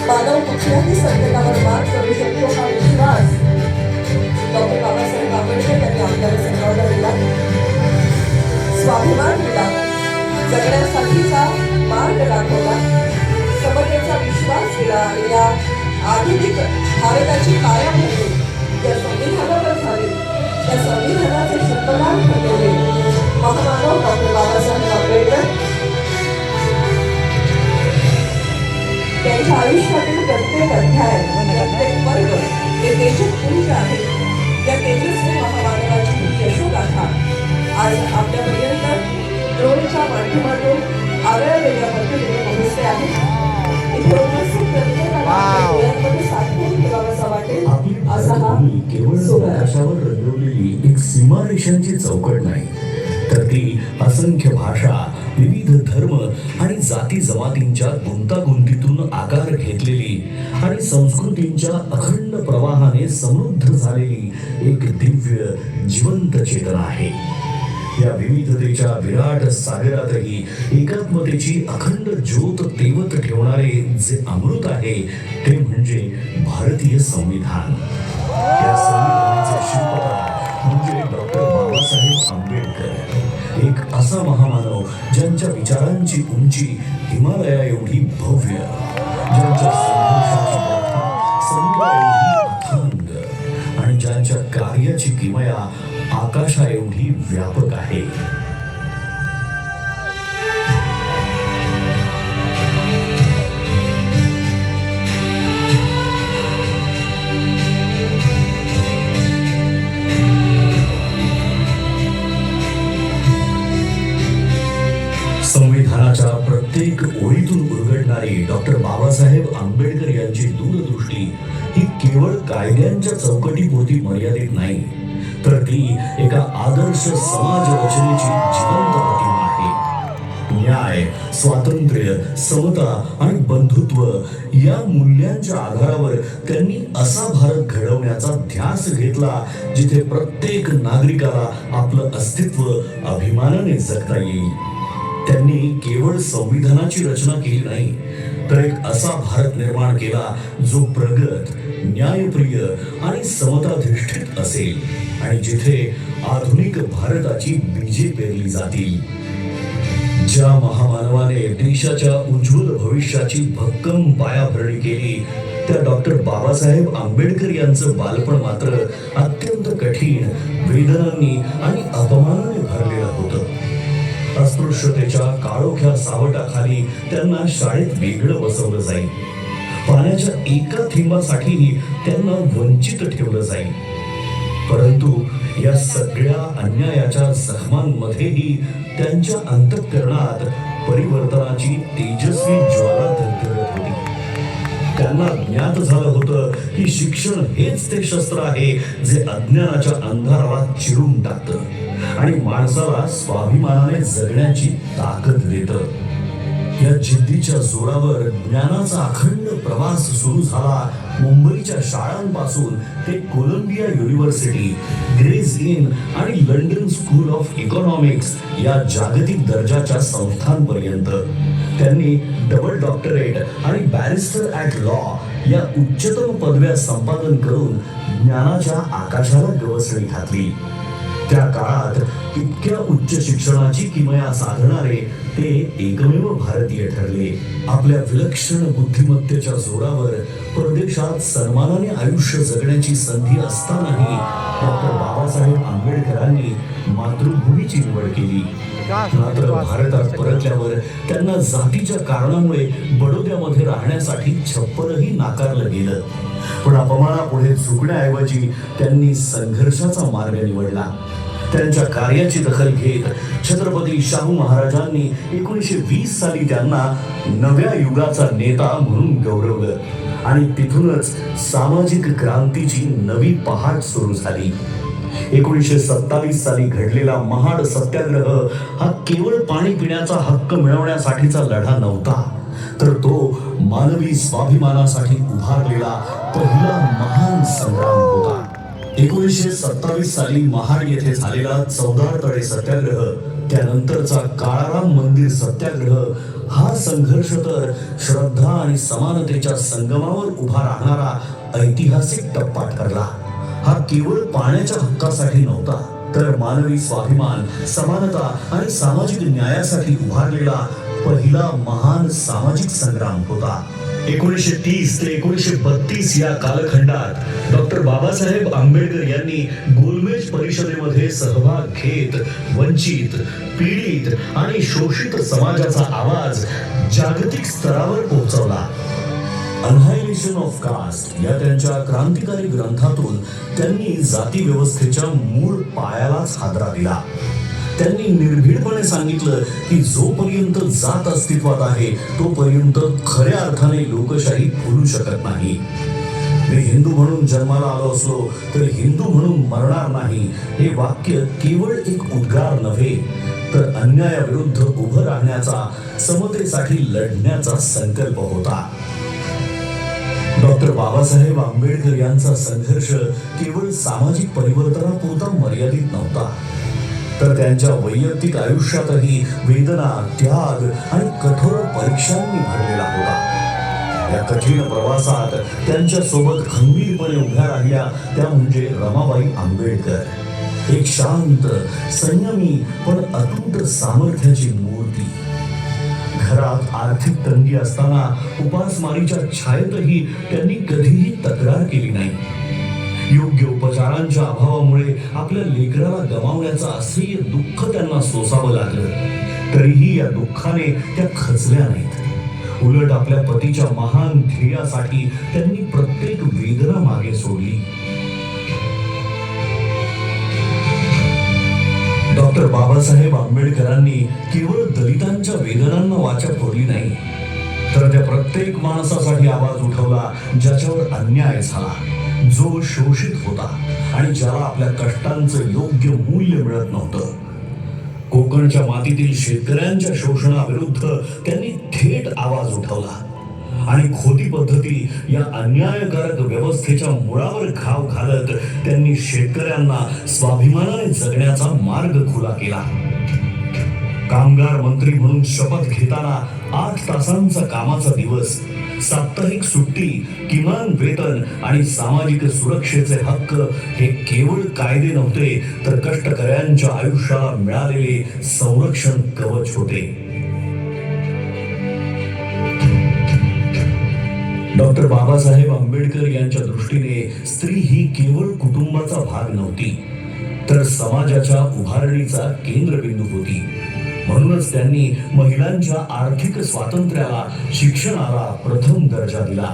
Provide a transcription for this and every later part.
मानव कुठल्याही संकटावर मात करू शकतो हा विश्वास डॉक्टर बाबासाहेब आंबेडकर यांनी आपल्याला समजावला दिला, स्वाभिमान दिला, जगण्यासाठीचा मार्ग दाखवला, समतेचा विश्वास दिला आणि या आधुनिक भारताची पायाभरणी या संविधानावर झाली, त्या संविधानाचे शिल्पकार ठरलेले महामानव डॉक्टर बाबासाहेब आंबेडकर त्यांच्या आयुष्यातील प्रत्येक अध्याय, प्रत्येक वर्ग हे तेजस्पुरुष आहे. या तेजस्वी महामानवाची यशोगाथा आज आपल्यापर्यंत ड्रोनच्या माध्यमातून आगळ्या वेगळ्या पद्धतीने पोहोचते आहे. इथे उपस्थित प्रत्येकाला डोळ्यांमध्ये साठवून ठेवावासा वाटेल असा हा केवळ आकाशावर रंगवलेली एक सीमारेषांची चौकट नाही, तर ती असंख्य भाषा, विविध धर्म आणि जाती जमातींच्या गुंतागुंतीतून आकार घेतलेली आणि संस्कृतींच्या अखंड प्रवाहाने समृद्ध झालेली एक दिव्य जिवंत चेतना आहे. या विविधतेच्या विराट सागरातही एकात्मतेची अखंड ज्योत तेवत ठेवणारे जे अमृत आहे ते म्हणजे भारतीय संविधान. या संविधानाचे शिल्पकार म्हणजे डॉक्टर बाबासाहेब आंबेडकर, एक असा महामानव ज्यांच्या विचारांची उंची हिमालया एवढी भव्य, ज्यांच्या संघर्षाची गाथा समुद्रा एवढी अथांग आणि ज्यांच्या कार्याची किमया आकाशा एवढी व्यापक आहे. संविधानाच्या प्रत्येक ओळीतून उलगडणारी डॉक्टर बाबासाहेब आंबेडकर यांची दूरदृष्टी ही केवळ कायद्यांच्या चौकटीपुरती मर्यादित नाही, तर ती एका आदर्श समाज रचनेची जिवंत प्रतिमा आहे. न्याय, स्वातंत्र्य, समता आणि बंधुत्व या मूल्यांच्या आधारावर त्यांनी असा भारत घडवण्याचा ध्यास घेतला जिथे प्रत्येक नागरिकाला आपलं अस्तित्व अभिमानाने जगता येईल. त्यांनी केवळ संविधानाची रचना केली नाही, तर एक असा भारत निर्माण केला जो प्रगत, न्यायप्रिय आणि समताधिष्ठित असेल आणि जिथे आधुनिक भारताची बीजे पेरली जातील. ज्या महामानवाने देशाच्या उज्ज्वल भविष्याची भक्कम पायाभरणी केली त्या डॉक्टर बाबासाहेब आंबेडकर यांचं बालपण मात्र अत्यंत कठीण, वेदनांनी आणि अपमानाने भरलेलं होतं. अस्पृश्यतेच्या काळोख्या सावटाखाली त्यांना शाळेत वेगळं बसवलं जाईल, पाण्याच्या एका थेंबासाठीही त्यांना वंचित ठेवलं जाईल. परंतु या सगळ्या अन्यायाच्या जखमांमध्येही त्यांच्या अंतःकरणात परिवर्तनाची तेजस्वी ज्वाला धगधगत होती. त्यांना ज्ञात झालं होतं की शिक्षण हेच ते शस्त्र आहे जे अज्ञानाच्या अंधाराला चिरून टाकतं आणि माणसाला स्वाभिमानाने जगण्याची ताकद देतं. या जिद्दीच्या जोरावर ज्ञानाचा अखंड प्रवास सुरू झाला. मुंबईच्या शाळांपासून ते कोलंबिया युनिव्हर्सिटी, ग्रेस इन आणि लंडन स्कूल ऑफ इकॉनॉमिक्स या जागतिक दर्जाच्या संस्थांपर्यंत त्यांनी डबल डॉक्टरेट आणि बॅरिस्टर ॲट लॉ या उच्चतम पदव्या संपादन करून ज्ञानाच्या आकाशाला गवसणी घातली. त्या काळात इतक्या उच्च शिक्षणाची किमया साधणारे ते एकमेव भारतीय ठरले. आपल्या विलक्षण बुद्धिमत्तेच्या जोरावर परदेशात सन्मानाने आयुष्य जगण्याची संधी असतानाही डॉक्टर बाबासाहेब आंबेडकरांनी मातृभूमीची निवड केली. मात्र भारतात परतल्यावर त्यांना जातीच्या कारणामुळे बडोद्यामध्ये राहण्यासाठी छप्परही नाकारलं गेलं. पण अपमानापुढे झुकण्याऐवजी त्यांनी संघर्षाचा मार्ग निवडला. त्यांच्या कार्याची दखल घेत छत्रपती शाहू महाराजांनी 1920 साली त्यांना नव्या युगाचा नेता म्हणून गौरवलं आणि तिथूनच सामाजिक क्रांतीची नवी पहाट सुरू झाली. 1927 साली घडलेला महाड सत्याग्रह हा केवळ पाणी पिण्याचा हक्क मिळवण्यासाठीचा लढा नव्हता, तर तो मानवी स्वाभिमानासाठी उभारलेला पहिला महान संग्राम होता. 1927 साली महाड येथे झालेला 14 तळे सत्याग्रह, त्यानंतरचा काळाराम मंदिर सत्याग्रह हा संघर्ष तर श्रद्धा आणि समानतेच्या संगमावर उभा राहणारा ऐतिहासिक टप्पा ठरला. हा केवळ पाण्याच्या हक्कासाठी नव्हता, तर मानवी स्वाभिमान, समानता आणि सामाजिक न्यायासाठी उभारलेला पहिला महान सामाजिक संग्राम होता. 1930 ते 1932 या कालखंडात डॉक्टर बाबासाहेब आंबेडकर यांनी गोलमेज परिषदेमध्ये सहभाग घेत वंचित, पीडित आणि शोषित समाजाचा आवाज जागतिक स्तरावर पोहोचवला. अनहायलेशन ऑफ कास्ट या त्यांच्या क्रांतिकारी ग्रंथातून त्यांनी जाती व्यवस्थेच्या मूळ पायालाच हादरा दिला. त्यांनी निर्भीडपणे सांगितलं की जोपर्यंत जात अस्तित्वात आहे तोपर्यंत खऱ्या अर्थाने लोकशाही फुलू शकत नाही. मी हिंदू म्हणून जन्माला आलो असलो तर हिंदू म्हणून मरणार नाही हे वाक्य केवळ एक उद्गार नव्हे, तर अन्यायाविरुद्ध उभं राहण्याचा, समतेसाठी लढण्याचा संकल्प होता. डॉक्टर बाबासाहेब आंबेडकर यांचा संघर्ष केवळ सामाजिक परिवर्तनापुरता मर्यादित नव्हता, तर त्यांच्या वैयक्तिक आयुष्यातही वेदना, त्याग आणि कठोर परीक्षांनी भरलेला होता. या कठीण प्रवासात त्यांच्या सोबत खंबीरपणे उभ्या राहिल्या त्या म्हणजे रमाबाई आंबेडकर. एक शांत, संयमी पण अतूट सामर्थ्याची मूर्ती. घरात आर्थिक तंगी असताना उपासमारीच्या छायेतही त्यांनी कधीही तक्रार केली नाही. योग्य उपचारांच्या अभावामुळे आपल्या लेकराला गमावण्याचं असह्य दुःख त्यांना सोसावं लागलं, तरीही या दुःखाने त्या खचल्या नाहीत. उलट आपल्या पतीच्या महान ध्येयासाठी त्यांनी प्रत्येक वेदना मागे सोडली. डॉक्टर बाबासाहेब आंबेडकरांनी केवळ दलितांच्या वेदनांना वाचा फोडली नाही, तर त्या प्रत्येक माणसासाठी आवाज उठवला ज्याच्यावर अन्याय झाला, जो शोषित होता आणि ज्याला आपल्या कष्टांचं योग्य मूल्य मिळत नव्हतं. कोकणच्या मातीतील शेतकऱ्यांच्या शोषणाविरुद्ध त्यांनी थेट आवाज उठवला आणि खोटी पद्धती या अन्यायकारक व्यवस्थेच्या मुळावर घाव घालत त्यांनी शेतकऱ्यांना स्वाभिमानाने जगण्याचा मार्ग खुला केला. कामगार मंत्री म्हणून शपथ घेताना 8 तासांचा कामाचा दिवस, साप्ताहिक सुट्टी, किमान वेतन आणि सामाजिक सुरक्षेचे हक्क हे केवळ कायदे नव्हते, तर कष्टकऱ्यांच्या आयुष्याला मिळालेले संरक्षण कवच होते. डॉक्टर बाबासाहेब आंबेडकर यांच्या दृष्टीने स्त्री ही केवळ कुटुंबाचा भाग नव्हती, तर समाजाच्या उभारणीचा केंद्रबिंदू होती. म्हणूनच त्यांनी महिलांच्या आर्थिक स्वातंत्र्याला, शिक्षणाला प्रथम दर्जा दिला.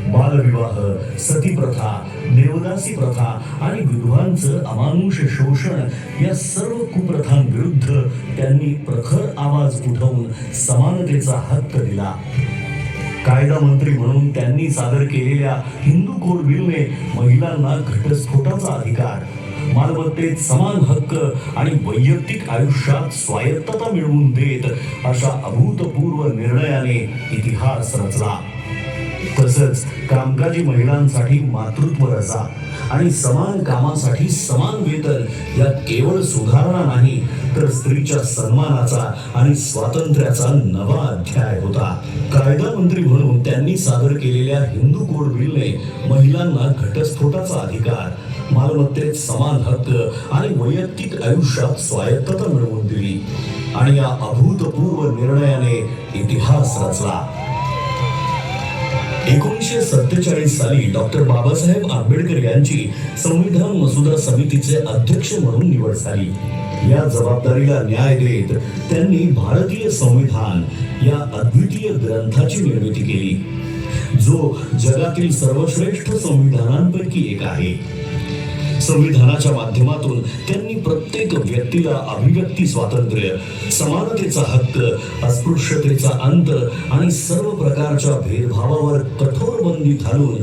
बालविवाह, सतीप्रथा, देवदासी प्रथा आणि विधवांचं अमानुष शोषण या सर्व कुप्रथांविरुद्ध त्यांनी प्रखर आवाज उठवून समानतेचा हक्क दिला. कायदा मंत्री म्हणून त्यांनी सादर केलेल्या हिंदू कोड बिलने महिलांना घटस्फोटाचा अधिकार, मालमत्तेत समान हक्क आणि वैयक्तिक आयुष्यात स्वायत्तता मिळवून देत अशा अभूतपूर्व निर्णयाने इतिहास रचला. तसंच कामकाजी महिलांसाठी मातृत्व रजा आणि समान कामासाठी समान वेतन या केवळ सुधारणा नाही, तर स्त्रीच्या सन्मानाचा आणि स्वातंत्र्याचा नवा अध्याय होता. कायदा मंत्री म्हणून त्यांनी सादर केलेल्या हिंदू कोड बिलने महिलांना घटस्फोटाचा अधिकार, मालमत्तेत समान हक्क आणि वैयक्तिक आयुष्यात स्वायत्तता मिळवून दिली आणि या अभूतपूर्व निर्णयाने इतिहास रचला. 1947 साली डॉक्टर बाबासाहेब आंबेडकर यांची संविधान मसुदा समितीचे अध्यक्ष म्हणून निवड झाली. या जबाबदारीला न्याय देत त्यांनी भारतीय संविधान या अद्वितीय ग्रंथाची निर्मिती केली, जो जगातील सर्वश्रेष्ठ संविधानांपैकी एक आहे. संविधानाच्या माध्यमातून त्यांनी प्रत्येक व्यक्तीला अभिव्यक्ती स्वातंत्र्य, समानतेचा हक्क, अस्पृश्यतेचा अंत आणि सर्व प्रकारच्या भेदभावावर कठोर बंदी घालून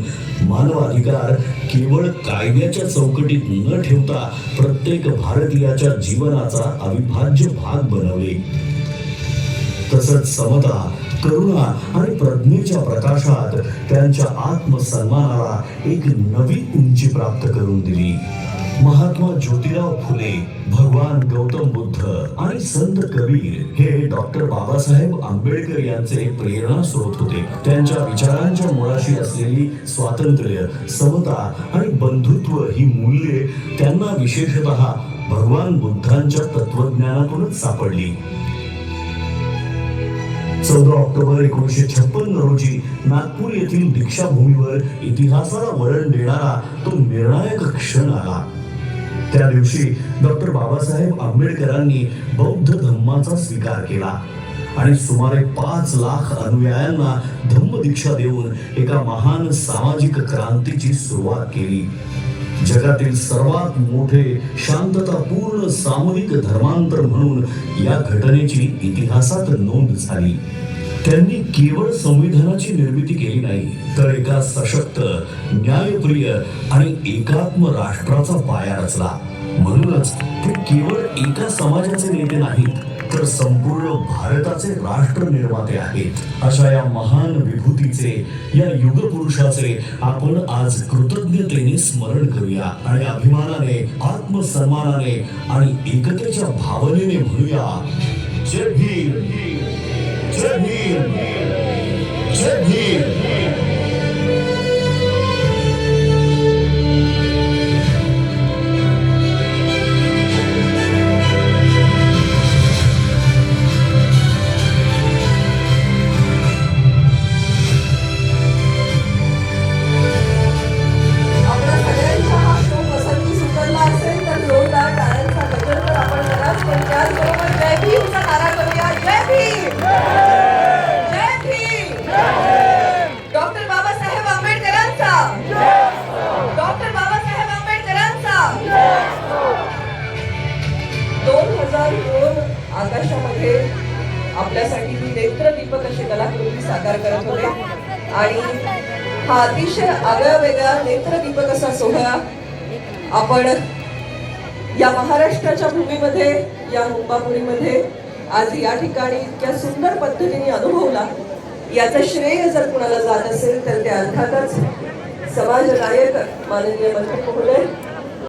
मानवाधिकार केवळ कायद्याच्या चौकटीत न ठेवता प्रत्येक भारतीयाच्या जीवनाचा अविभाज्य भाग बनवले. तसंच समता, करुणा आणि प्रज्ञेच्या प्रकाशात त्यांच्या आत्मसन्मानाला एक नवी उंची प्राप्त करून दिली. महात्मा ज्योतिराव फुले, भगवान गौतम बुद्ध आणि संत कबीर हे डॉक्टर बाबासाहेब आंबेडकर यांचे प्रेरणा स्रोत होते. त्यांच्या विचारांच्या मुळाशी असलेली स्वातंत्र्य, समता आणि बंधुत्व ही मूल्ये त्यांना विशेषतः भगवान बुद्धांच्या तत्वज्ञानातूनच सापडली. 14 ऑक्टोबर 1956 रोजी नागपूर येथील दीक्षाभूमीवर इतिहासाला वळण देणारा तो निर्णायक क्षण आला. त्या दिवशी डॉक्टर बाबासाहेब आंबेडकरांनी बौद्ध धम्माचा स्वीकार केला आणि सुमारे 5 लाख अनुयायांना धम्म दीक्षा देऊन एका महान सामाजिक क्रांतीची सुरुवात केली. जगातील सर्वात मोठे शांततापूर्ण सामूहिक धर्मांतर म्हणून या घटनेची इतिहासात नोंद झाली. त्यांनी केवळ संविधानाची निर्मिती केली नाही, तर एका सशक्त, न्यायप्रिय आणि एकात्म राष्ट्राचा पाया रचला. म्हणूनच ते केवळ एका समाजाचे नेते नाहीत, तर संपूर्ण भारताचे राष्ट्र निर्माते आहेत. अशा या महान विभूतीचे, या युगपुरुषाचे आपण आज कृतज्ञतेने स्मरण करूया आणि अभिमानाने, आत्मसन्मानाने आणि एकतेच्या भावनेने म्हणूया, जय भीम, जय भीम, जय भीम. आकाशामध्ये आपल्यासाठी मी नेत्रदीपक अशी कलाकृती साकार करत होते आणि हा अतिशय आगळा वेगळा नेत्रदीपक असा सोहळा आपण या महाराष्ट्राच्या भूमीमध्ये, या मुंबापुरीमध्ये आज या ठिकाणी इतक्या सुंदर पद्धतीने अनुभवला. याचं श्रेय जर कुणाला जात असेल तर ते अर्थातच समाज नायक माननीय मंत्री महोदय